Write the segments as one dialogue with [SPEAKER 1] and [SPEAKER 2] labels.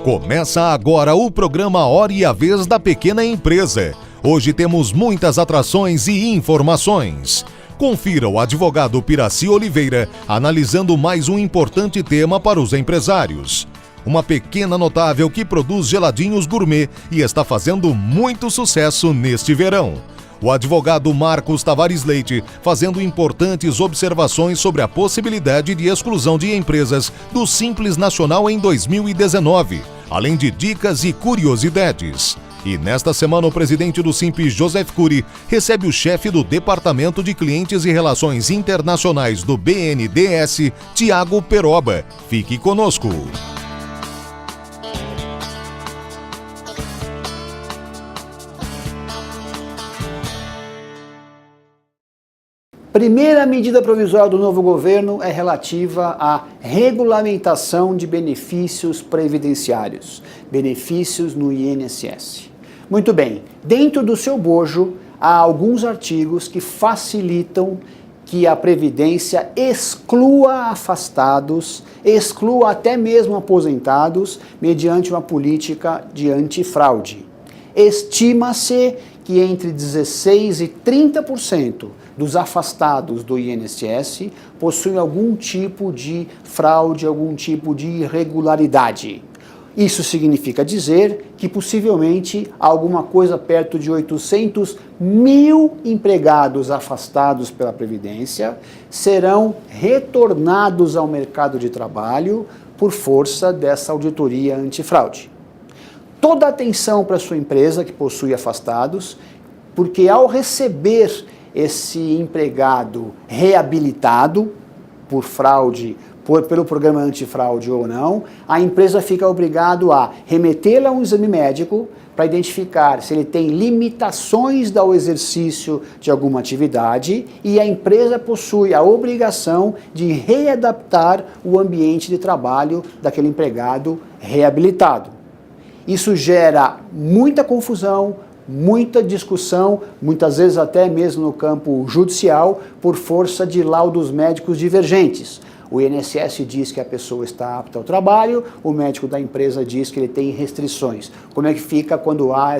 [SPEAKER 1] Começa agora o programa Hora e a Vez da Pequena Empresa. Hoje temos muitas atrações e informações. Confira o advogado Piraci Oliveira analisando mais um importante tema para os empresários. Uma pequena notável que produz geladinhos gourmet e está fazendo muito sucesso neste verão. O advogado Marcos Tavares Leite fazendo importantes observações sobre a possibilidade de exclusão de empresas do Simples Nacional em 2019, além de dicas e curiosidades. E nesta semana o presidente do Simples, Joseph Cury, recebe o chefe do Departamento de Clientes e Relações Internacionais do BNDES, Tiago Peroba. Fique conosco.
[SPEAKER 2] Primeira medida provisória do novo governo é relativa à regulamentação de benefícios previdenciários, benefícios no INSS. Muito bem, dentro do seu bojo há alguns artigos que facilitam que a Previdência exclua afastados, exclua até mesmo aposentados, mediante uma política de antifraude. Estima-se que entre 16% e 30% dos afastados do INSS possuem algum tipo de fraude, algum tipo de irregularidade. Isso significa dizer que possivelmente alguma coisa perto de 800 mil empregados afastados pela Previdência serão retornados ao mercado de trabalho por força dessa auditoria antifraude. Toda atenção para a sua empresa que possui afastados, porque ao receber esse empregado reabilitado por fraude, pelo programa antifraude ou não, a empresa fica obrigada a remetê-lo a um exame médico para identificar se ele tem limitações ao exercício de alguma atividade e a empresa possui a obrigação de readaptar o ambiente de trabalho daquele empregado reabilitado. Isso gera muita confusão, muita discussão, muitas vezes até mesmo no campo judicial, por força de laudos médicos divergentes. O INSS diz que a pessoa está apta ao trabalho, o médico da empresa diz que ele tem restrições. Como é que fica quando há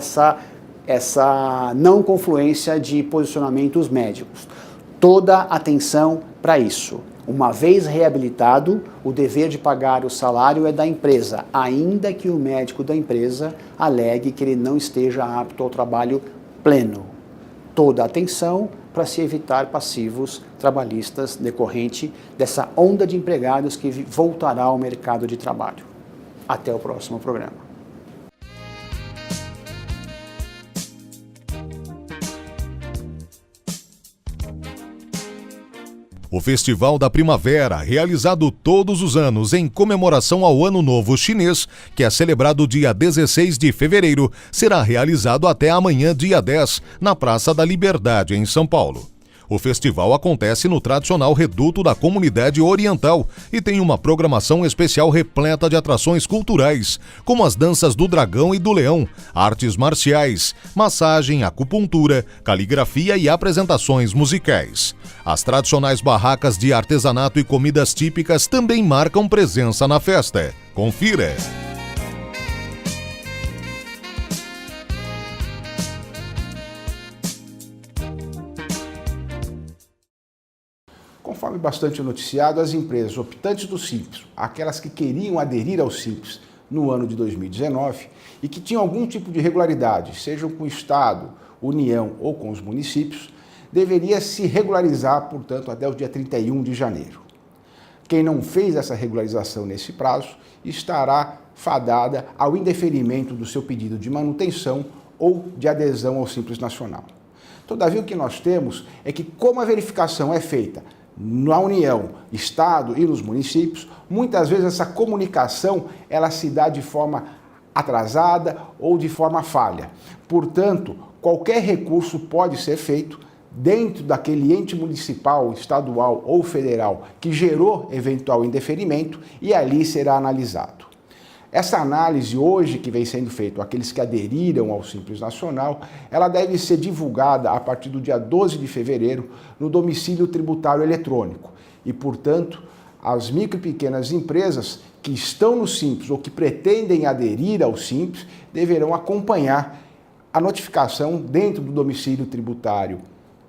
[SPEAKER 2] essa não confluência de posicionamentos médicos? Toda atenção para isso. Uma vez reabilitado, o dever de pagar o salário é da empresa, ainda que o médico da empresa alegue que ele não esteja apto ao trabalho pleno. Toda atenção para se evitar passivos trabalhistas decorrente dessa onda de empregados que voltará ao mercado de trabalho. Até o próximo programa.
[SPEAKER 1] O Festival da Primavera, realizado todos os anos em comemoração ao Ano Novo Chinês, que é celebrado dia 16 de fevereiro, será realizado até amanhã, dia 10, na Praça da Liberdade, em São Paulo. O festival acontece no tradicional reduto da Comunidade Oriental e tem uma programação especial repleta de atrações culturais, como as danças do dragão e do leão, artes marciais, massagem, acupuntura, caligrafia e apresentações musicais. As tradicionais barracas de artesanato e comidas típicas também marcam presença na festa. Confira!
[SPEAKER 3] Conforme bastante noticiado, as empresas optantes do Simples, aquelas que queriam aderir ao Simples no ano de 2019 e que tinham algum tipo de irregularidade, sejam com o Estado, União ou com os municípios, deveria se regularizar, portanto, até o dia 31 de janeiro. Quem não fez essa regularização nesse prazo estará fadada ao indeferimento do seu pedido de manutenção ou de adesão ao Simples Nacional. Todavia, o que nós temos é que, como a verificação é feita na União, Estado e nos municípios, muitas vezes essa comunicação ela se dá de forma atrasada ou de forma falha. Portanto, qualquer recurso pode ser feito dentro daquele ente municipal, estadual ou federal que gerou eventual indeferimento e ali será analisado. Essa análise hoje que vem sendo feita, aqueles que aderiram ao Simples Nacional, ela deve ser divulgada a partir do dia 12 de fevereiro no domicílio tributário eletrônico e, portanto, as micro e pequenas empresas que estão no Simples ou que pretendem aderir ao Simples deverão acompanhar a notificação dentro do domicílio tributário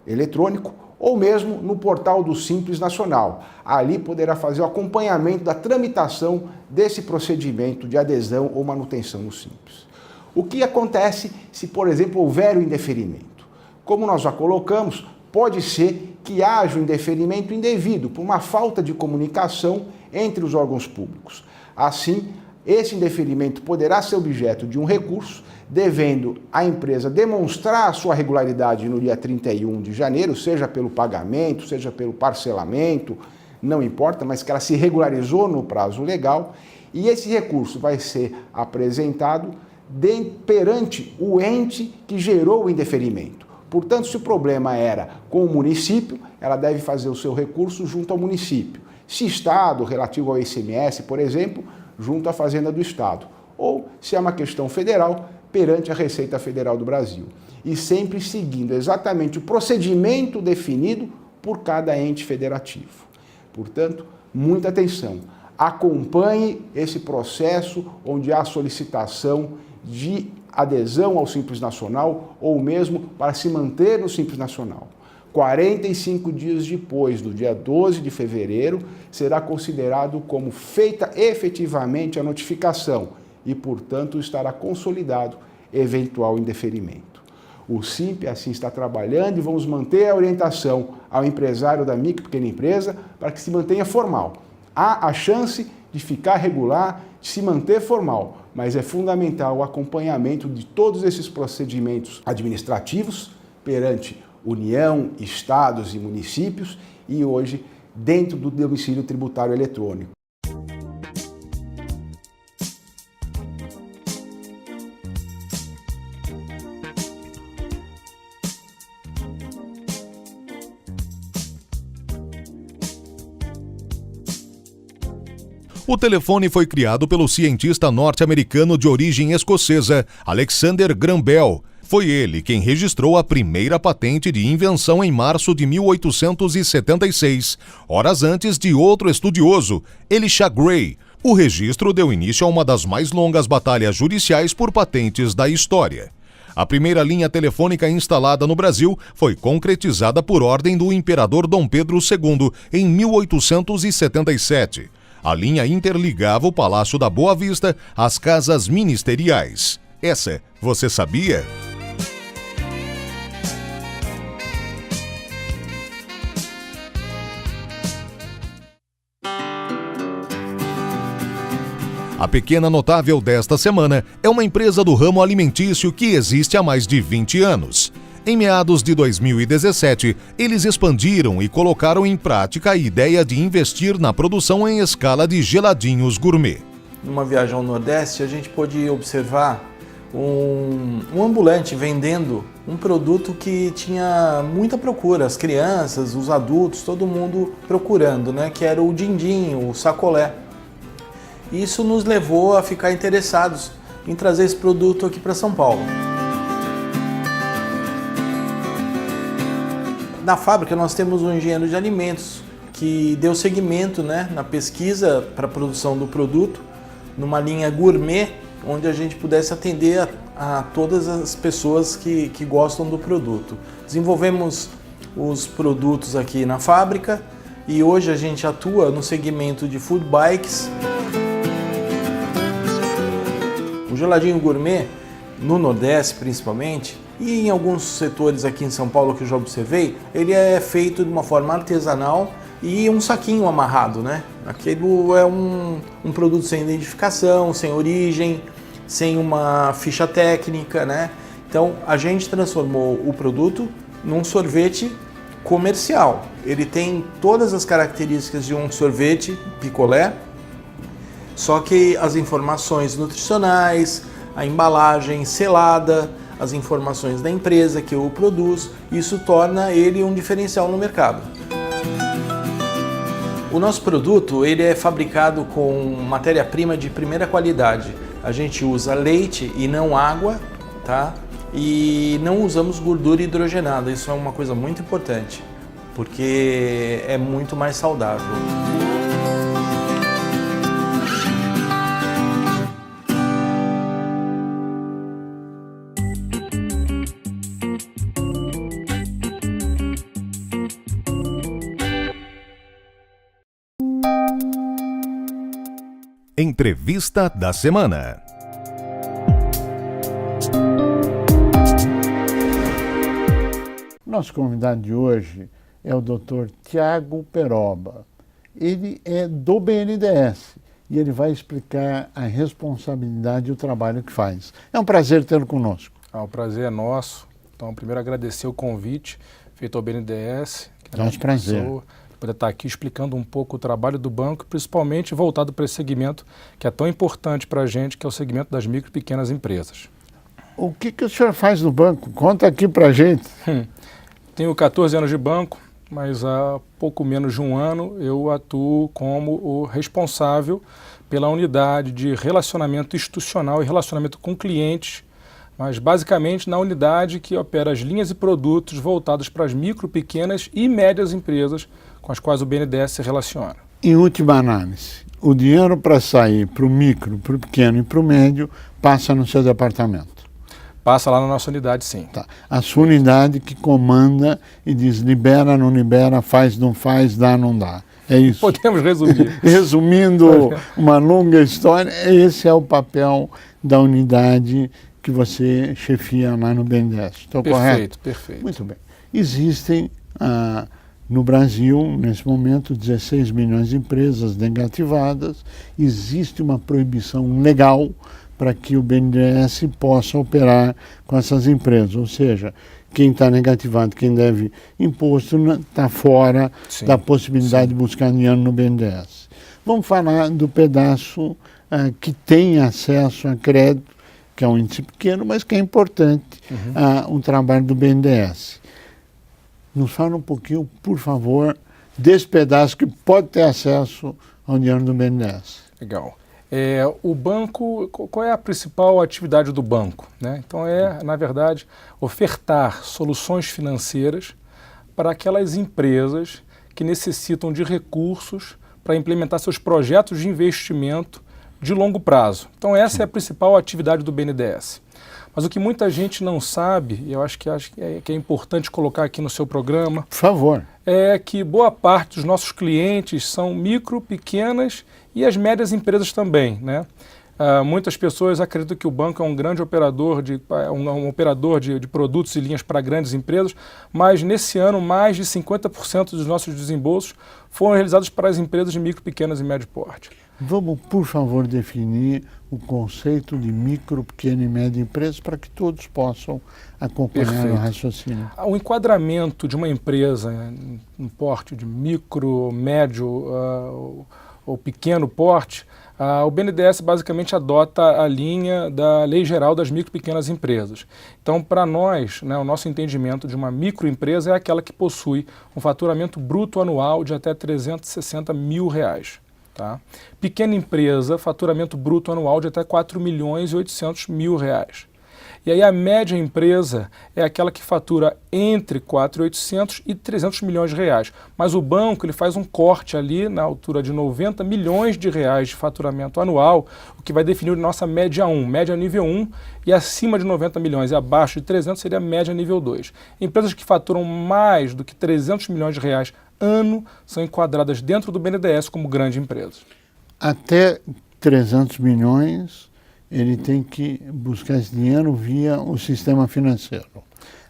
[SPEAKER 3] eletrônico ou mesmo no portal do Simples Nacional. Ali poderá fazer o acompanhamento da tramitação desse procedimento de adesão ou manutenção no Simples. O que acontece se, por exemplo, houver o indeferimento? Como nós já colocamos, pode ser que haja um indeferimento indevido por uma falta de comunicação entre os órgãos públicos. Assim, esse indeferimento poderá ser objeto de um recurso, devendo a empresa demonstrar a sua regularidade no dia 31 de janeiro, seja pelo pagamento, seja pelo parcelamento, não importa, mas que ela se regularizou no prazo legal, e esse recurso vai ser apresentado perante o ente que gerou o indeferimento. Portanto, se o problema era com o município, ela deve fazer o seu recurso junto ao município. Se Estado, relativo ao ICMS, por exemplo, junto à Fazenda do Estado. Ou, se é uma questão federal, perante a Receita Federal do Brasil. E sempre seguindo exatamente o procedimento definido por cada ente federativo. Portanto, muita atenção. Acompanhe esse processo onde há solicitação de adesão ao Simples Nacional ou mesmo para se manter no Simples Nacional. 45 dias depois, do dia 12 de fevereiro, será considerado como feita efetivamente a notificação e, portanto, estará consolidado eventual indeferimento. O SIMP assim está trabalhando e vamos manter a orientação ao empresário da micro e pequena empresa para que se mantenha formal. Há a chance de ficar regular, de se manter formal, mas é fundamental o acompanhamento de todos esses procedimentos administrativos perante União, estados e municípios e hoje dentro do domicílio tributário eletrônico.
[SPEAKER 1] O telefone foi criado pelo cientista norte-americano de origem escocesa, Alexander Graham Bell. Foi ele quem registrou a primeira patente de invenção em março de 1876, horas antes de outro estudioso, Elisha Gray. O registro deu início a uma das mais longas batalhas judiciais por patentes da história. A primeira linha telefônica instalada no Brasil foi concretizada por ordem do imperador Dom Pedro II em 1877. A linha interligava o Palácio da Boa Vista às casas ministeriais. Essa, você sabia? A pequena notável desta semana é uma empresa do ramo alimentício que existe há mais de 20 anos. Em meados de 2017, eles expandiram e colocaram em prática a ideia de investir na produção em escala de geladinhos gourmet.
[SPEAKER 4] Numa viagem ao Nordeste, a gente pôde observar um ambulante vendendo um produto que tinha muita procura, as crianças, os adultos, todo mundo procurando, né? Que era o din-din, o sacolé. Isso nos levou a ficar interessados em trazer esse produto aqui para São Paulo. Na fábrica nós temos um engenheiro de alimentos que deu seguimento, né, na pesquisa para a produção do produto, numa linha gourmet, onde a gente pudesse atender a todas as pessoas que gostam do produto. Desenvolvemos os produtos aqui na fábrica e hoje a gente atua no segmento de food bikes. O geladinho gourmet, no Nordeste principalmente, e em alguns setores aqui em São Paulo que eu já observei, ele é feito de uma forma artesanal e um saquinho amarrado, né? Aquilo é um produto sem identificação, sem origem, sem uma ficha técnica, né? Então a gente transformou o produto num sorvete comercial. Ele tem todas as características de um sorvete picolé, só que as informações nutricionais, a embalagem selada, as informações da empresa que o produz, isso torna ele um diferencial no mercado. O nosso produto ele é fabricado com matéria-prima de primeira qualidade. A gente usa leite e não água, tá? E não usamos gordura hidrogenada, isso é uma coisa muito importante, porque é muito mais saudável.
[SPEAKER 1] Entrevista da semana.
[SPEAKER 5] Nosso convidado de hoje é o Dr. Tiago Peroba. Ele é do BNDES e ele vai explicar a responsabilidade e o trabalho que faz. É um prazer tê-lo conosco.
[SPEAKER 6] O prazer é nosso. Então, primeiro agradecer o convite feito ao BNDES.
[SPEAKER 5] Nosso prazer.
[SPEAKER 6] Poder estar aqui explicando um pouco o trabalho do banco, principalmente voltado para esse segmento que é tão importante para a gente, que é o segmento das micro e pequenas empresas.
[SPEAKER 5] O que o senhor faz no banco? Conta aqui para a gente.
[SPEAKER 6] Tenho 14 anos de banco, mas há pouco menos de um ano eu atuo como o responsável pela unidade de relacionamento institucional e relacionamento com clientes, mas basicamente na unidade que opera as linhas e produtos voltados para as micro, pequenas e médias empresas com as quais o BNDES se relaciona.
[SPEAKER 5] Em última análise, o dinheiro para sair para o micro, para o pequeno e para o médio passa no seu departamento.
[SPEAKER 6] Passa lá na nossa unidade, sim.
[SPEAKER 5] Tá. A sua unidade que comanda e diz libera, não libera, faz, não faz, dá, não dá. É isso.
[SPEAKER 6] Podemos resumir.
[SPEAKER 5] Resumindo uma longa história, esse é o papel da unidade que você chefia lá no BNDES. Estou correto?
[SPEAKER 6] Perfeito.
[SPEAKER 5] Muito bem. Existem no Brasil, nesse momento, 16 milhões de empresas negativadas. Existe uma proibição legal para que o BNDES possa operar com essas empresas. Ou seja, quem está negativado, quem deve imposto, está fora da possibilidade de buscar dinheiro no BNDES. Vamos falar do pedaço que tem acesso a crédito, que é um índice pequeno, mas que é importante, o trabalho do BNDES. Nos fala um pouquinho, por favor, desse pedaço que pode ter acesso ao dinheiro do BNDES.
[SPEAKER 6] Legal. O banco, qual é a principal atividade do banco, né? Então na verdade, ofertar soluções financeiras para aquelas empresas que necessitam de recursos para implementar seus projetos de investimento de longo prazo. Então essa é a principal atividade do BNDES. Mas o que muita gente não sabe, e eu acho que é importante colocar aqui no seu programa,
[SPEAKER 5] por favor,
[SPEAKER 6] é que boa parte dos nossos clientes são micro, pequenas e as médias empresas também, né? Muitas pessoas acreditam que o banco é um grande operador, um operador de produtos e linhas para grandes empresas, mas nesse ano mais de 50% dos nossos desembolsos foram realizados para as empresas de micro, pequenas e médio porte.
[SPEAKER 5] Vamos, por favor, definir o conceito de micro, pequena e média empresa para que todos possam acompanhar o raciocínio.
[SPEAKER 6] O enquadramento de uma empresa em porte de micro, médio ou pequeno porte, o BNDES basicamente adota a linha da Lei Geral das Micro e Pequenas Empresas. Então, para nós, né, o nosso entendimento de uma microempresa é aquela que possui um faturamento bruto anual de até R$360 mil. Tá? Pequena empresa, faturamento bruto anual de até R$4.800.000. E aí a média empresa é aquela que fatura entre 4.800 e 300 milhões de reais. Mas o banco ele faz um corte ali na altura de 90 milhões de reais de faturamento anual, o que vai definir nossa média 1, média nível 1, e acima de 90 milhões e abaixo de 300 seria média nível 2. Empresas que faturam mais do que 300 milhões de reais ano são enquadradas dentro do BNDES como grande empresa.
[SPEAKER 5] Até 300 milhões, ele tem que buscar esse dinheiro via o sistema financeiro.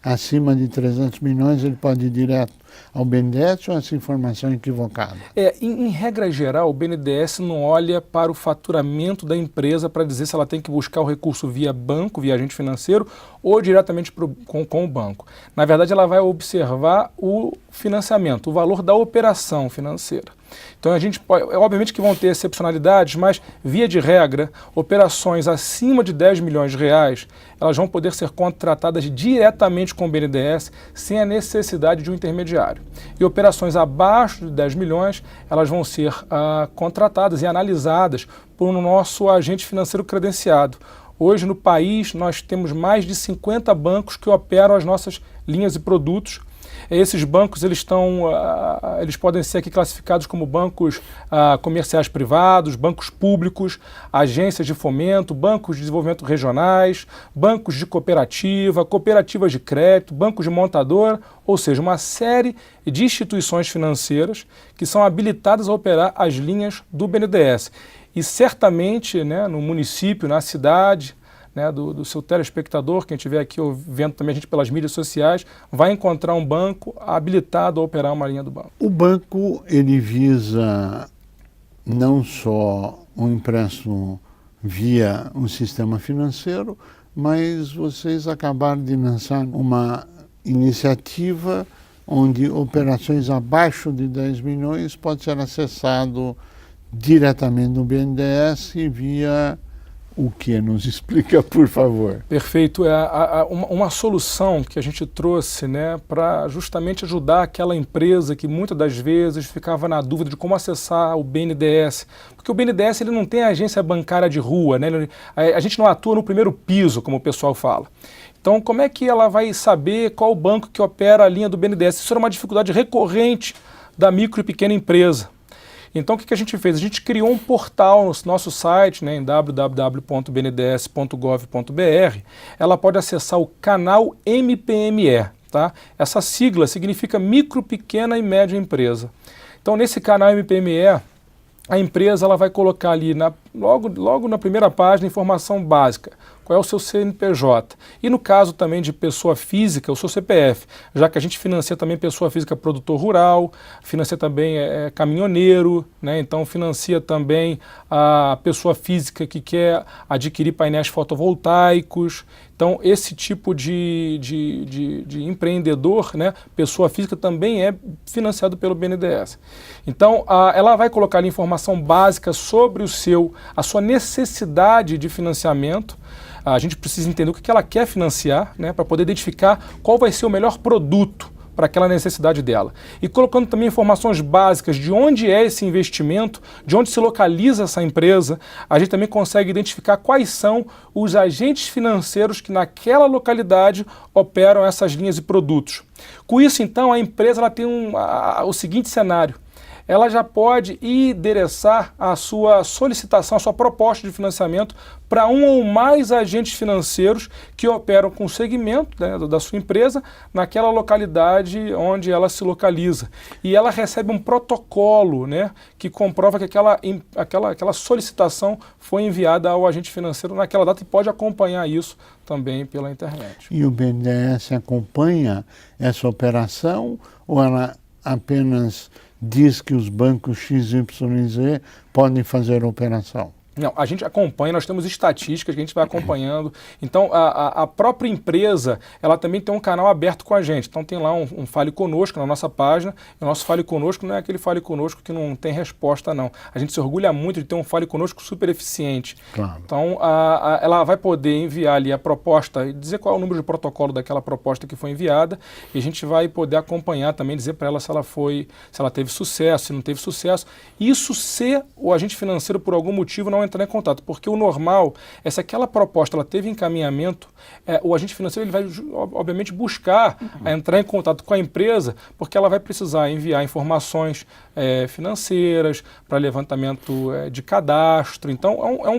[SPEAKER 5] Acima de 300 milhões, ele pode ir direto ao BNDES ou essa informação é equivocada?
[SPEAKER 6] Em regra geral, o BNDES não olha para o faturamento da empresa para dizer se ela tem que buscar o recurso via banco, via agente financeiro ou diretamente com o banco. Na verdade, ela vai observar o financiamento, o valor da operação financeira. Então a gente pode, obviamente que vão ter excepcionalidades, mas via de regra, operações acima de 10 milhões de reais, elas vão poder ser contratadas diretamente com o BNDES sem a necessidade de um intermediário. E operações abaixo de 10 milhões, elas vão ser contratadas e analisadas por um nosso agente financeiro credenciado. Hoje no país nós temos mais de 50 bancos que operam as nossas linhas e produtos. Esses bancos eles podem ser aqui classificados como bancos comerciais privados, bancos públicos, agências de fomento, bancos de desenvolvimento regionais, bancos de cooperativa, cooperativas de crédito, bancos de montadora, ou seja, uma série de instituições financeiras que são habilitadas a operar as linhas do BNDES. e certamente, né, no município, na cidade, né, do seu telespectador, quem estiver aqui vendo também a gente pelas mídias sociais, vai encontrar um banco habilitado a operar uma linha do banco.
[SPEAKER 5] O banco, ele visa não só um empréstimo via um sistema financeiro, mas vocês acabaram de lançar uma iniciativa onde operações abaixo de 10 milhões pode ser acessado diretamente no BNDES via o que? Nos explica, por favor.
[SPEAKER 6] Perfeito. Uma solução que a gente trouxe, né, para justamente ajudar aquela empresa que muitas das vezes ficava na dúvida de como acessar o BNDES. Porque o BNDES ele não tem agência bancária de rua, né? A gente não atua no primeiro piso, como o pessoal fala. Então, como é que ela vai saber qual banco que opera a linha do BNDES? Isso era uma dificuldade recorrente da micro e pequena empresa. Então, o que a gente fez? A gente criou um portal no nosso site, né, em www.bnds.gov.br. Ela pode acessar o canal MPME. Tá? Essa sigla significa Micro, Pequena e Média Empresa. Então, nesse canal MPME, a empresa ela vai colocar ali, logo na primeira página, informação básica. Qual é o seu CNPJ? E no caso também de pessoa física, o seu CPF, já que a gente financia também pessoa física produtor rural, financia também caminhoneiro, né? Então financia também a pessoa física que quer adquirir painéis fotovoltaicos. Então esse tipo de empreendedor, né, pessoa física, também é financiado pelo BNDES. Então ela vai colocar ali informação básica sobre a sua necessidade de financiamento. A gente precisa entender o que ela quer financiar, né, para poder identificar qual vai ser o melhor produto para aquela necessidade dela. E colocando também informações básicas de onde é esse investimento, de onde se localiza essa empresa, a gente também consegue identificar quais são os agentes financeiros que naquela localidade operam essas linhas e produtos. Com isso, então, a empresa ela tem o seguinte cenário. Ela já pode endereçar a sua solicitação, a sua proposta de financiamento para um ou mais agentes financeiros que operam com o segmento, né, da sua empresa naquela localidade onde ela se localiza. E ela recebe um protocolo, né, que comprova que aquela solicitação foi enviada ao agente financeiro naquela data e pode acompanhar isso também pela internet.
[SPEAKER 5] E o BNDES acompanha essa operação ou ela apenas diz que os bancos X, Y e Z podem fazer a operação?
[SPEAKER 6] Não, a gente acompanha, nós temos estatísticas que a gente vai acompanhando. Então, a própria empresa, ela também tem um canal aberto com a gente. Então, tem lá um Fale Conosco na nossa página. E o nosso Fale Conosco não é aquele Fale Conosco que não tem resposta, não. A gente se orgulha muito de ter um Fale Conosco super eficiente.
[SPEAKER 5] Claro.
[SPEAKER 6] Então, ela vai poder enviar ali a proposta e dizer qual é o número de protocolo daquela proposta que foi enviada. E a gente vai poder acompanhar também, dizer para ela se ela teve sucesso, se não teve sucesso. Isso se o agente financeiro, por algum motivo, não entrar em contato, porque o normal é se aquela proposta ela teve encaminhamento, o agente financeiro ele vai obviamente buscar entrar em contato com a empresa, porque ela vai precisar enviar informações financeiras para levantamento de cadastro. Então é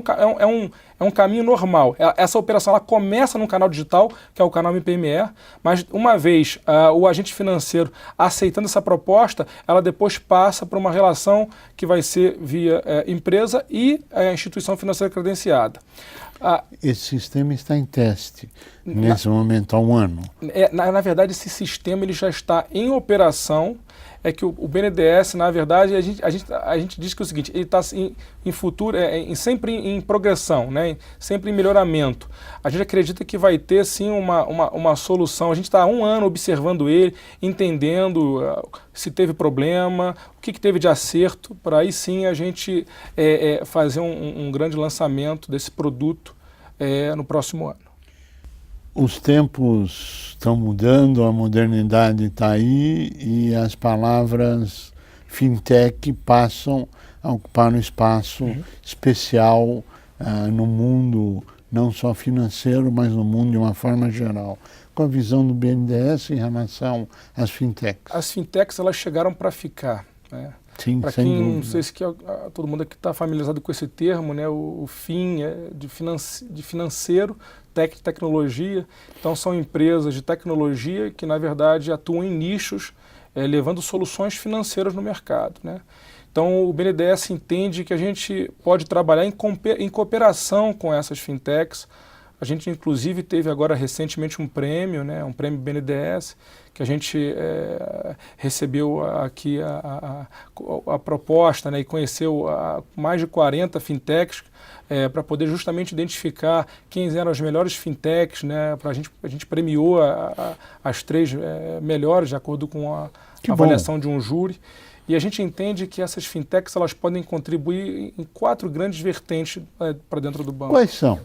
[SPEAKER 6] um caminho normal. Essa operação ela começa num canal digital, que é o canal MPME, mas uma vez o agente financeiro aceitando essa proposta, ela depois passa para uma relação que vai ser via empresa e instituição financeira credenciada.
[SPEAKER 5] Esse sistema está em teste nesse momento há um ano.
[SPEAKER 6] Na verdade, esse sistema ele já está em operação. É que o BNDES, na verdade, a gente diz que é o seguinte, ele está em futuro, sempre em progressão, né? Sempre em melhoramento. A gente acredita que vai ter, sim, uma solução. A gente está há um ano observando ele, entendendo se teve problema, o que teve de acerto, para aí sim a gente fazer um grande lançamento desse produto no próximo ano.
[SPEAKER 5] Os tempos estão mudando, a modernidade está aí e as palavras fintech passam a ocupar um espaço especial no mundo, não só financeiro, mas no mundo de uma forma geral. Qual a visão do BNDES em relação às fintechs?
[SPEAKER 6] As fintechs elas chegaram para ficar, né?
[SPEAKER 5] Sim, sem dúvida.
[SPEAKER 6] Não sei se todo mundo aqui está familiarizado com esse termo, né? O FIM de financeiro, tecnologia. Então são empresas de tecnologia que na verdade atuam em nichos, levando soluções financeiras no mercado, né? Então, o BNDES entende que a gente pode trabalhar em cooperação com essas fintechs. A gente, inclusive, teve agora recentemente um prêmio, né, um prêmio BNDES, que a gente recebeu aqui a proposta, né, e conheceu mais de 40 fintechs para poder justamente identificar quem eram as melhores fintechs, né, a gente premiou as 3 melhores, de acordo com a avaliação de um júri. E a gente entende que essas fintechs elas podem contribuir em 4 grandes vertentes para dentro do banco.
[SPEAKER 5] Quais são?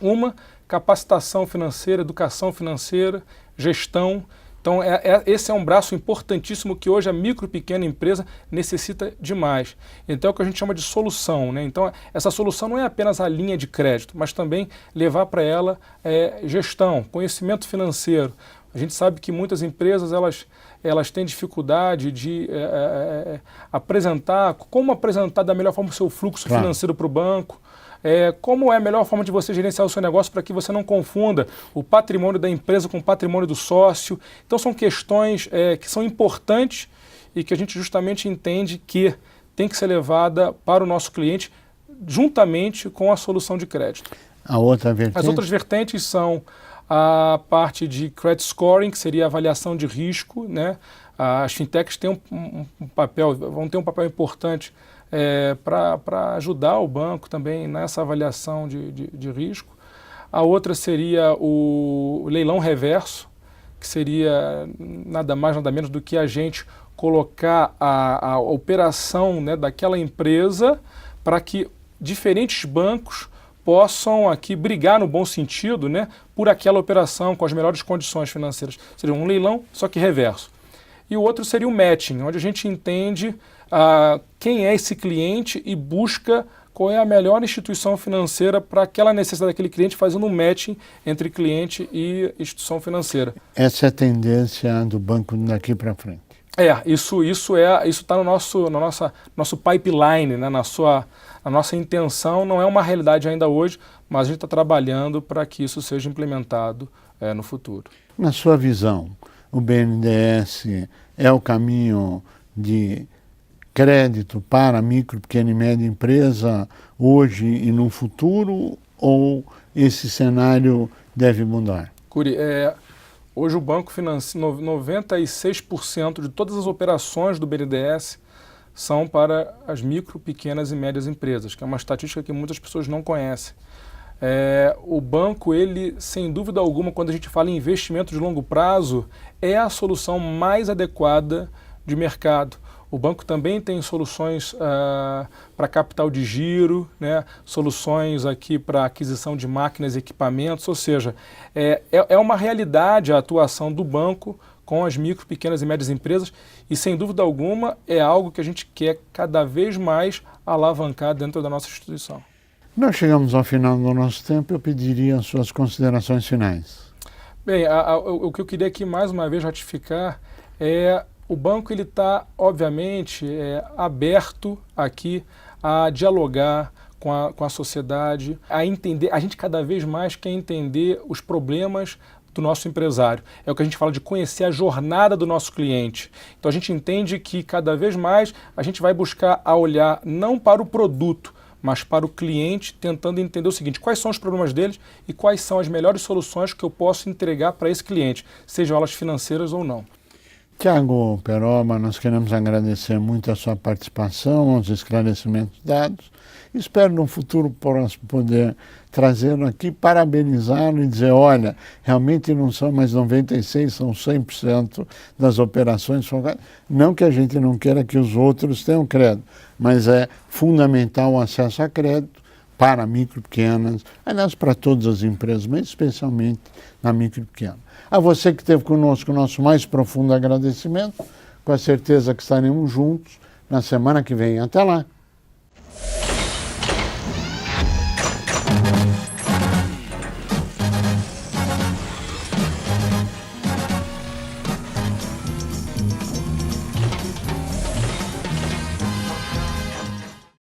[SPEAKER 6] Uma, capacitação financeira, educação financeira, gestão. Então, esse é um braço importantíssimo que hoje a micro e pequena empresa necessita demais. Então, é o que a gente chama de solução, né? Então, essa solução não é apenas a linha de crédito, mas também levar para ela gestão, conhecimento financeiro. A gente sabe que muitas empresas, elas têm dificuldade de como apresentar da melhor forma o seu fluxo financeiro para o banco. Como é a melhor forma de você gerenciar o seu negócio para que você não confunda o patrimônio da empresa com o patrimônio do sócio. Então, são questões que são importantes e que a gente justamente entende que tem que ser levada para o nosso cliente juntamente com a solução de crédito.
[SPEAKER 5] A outra vertente?
[SPEAKER 6] As outras vertentes são a parte de credit scoring, que seria a avaliação de risco, né? As fintechs têm vão ter um papel importante para ajudar o banco também nessa avaliação de risco. A outra seria o leilão reverso, que seria nada mais, nada menos do que a gente colocar a operação, né, daquela empresa para que diferentes bancos possam aqui brigar no bom sentido, né, por aquela operação com as melhores condições financeiras. Seria um leilão, só que reverso. E o outro seria o matching, onde a gente entende quem é esse cliente e busca qual é a melhor instituição financeira para aquela necessidade daquele cliente, fazendo um matching entre cliente e instituição financeira.
[SPEAKER 5] Essa é a tendência do banco daqui para frente.
[SPEAKER 6] Isso está no nosso pipeline, né, a nossa intenção. Não é uma realidade ainda hoje, mas a gente está trabalhando para que isso seja implementado no futuro.
[SPEAKER 5] Na sua visão, o BNDES é o caminho de crédito para micro, pequena e média empresa hoje e no futuro, ou esse cenário deve mudar?
[SPEAKER 6] Curi, hoje o banco financia 96% de todas as operações do BNDES são para as micro, pequenas e médias empresas, que é uma estatística que muitas pessoas não conhecem. O banco, ele, sem dúvida alguma, quando a gente fala em investimento de longo prazo, é a solução mais adequada de mercado. O banco também tem soluções para capital de giro, né? Soluções aqui para aquisição de máquinas e equipamentos, ou seja, é uma realidade a atuação do banco com as micro, pequenas e médias empresas e, sem dúvida alguma, é algo que a gente quer cada vez mais alavancar dentro da nossa instituição.
[SPEAKER 5] Nós chegamos ao final do nosso tempo, eu pediria as suas considerações finais.
[SPEAKER 6] Bem, o que eu queria aqui mais uma vez ratificar o banco ele está, obviamente, aberto aqui a dialogar com a sociedade, a entender. A gente cada vez mais quer entender os problemas do nosso empresário. É o que a gente fala de conhecer a jornada do nosso cliente. Então a gente entende que cada vez mais a gente vai buscar a olhar não para o produto, mas para o cliente, tentando entender o seguinte: quais são os problemas deles e quais são as melhores soluções que eu posso entregar para esse cliente, sejam elas financeiras ou não.
[SPEAKER 5] Tiago Peroma, nós queremos agradecer muito a sua participação, os esclarecimentos dados. Espero no futuro próximo poder trazê-lo aqui, parabenizá-lo e dizer, olha, realmente não são mais 96%, são 100% das operações. Não que a gente não queira que os outros tenham crédito, mas é fundamental o acesso a crédito para micro e pequenas, aliás, para todas as empresas, mas especialmente na micro e pequena. A você que esteve conosco, o nosso mais profundo agradecimento, com a certeza que estaremos juntos na semana que vem. Até lá!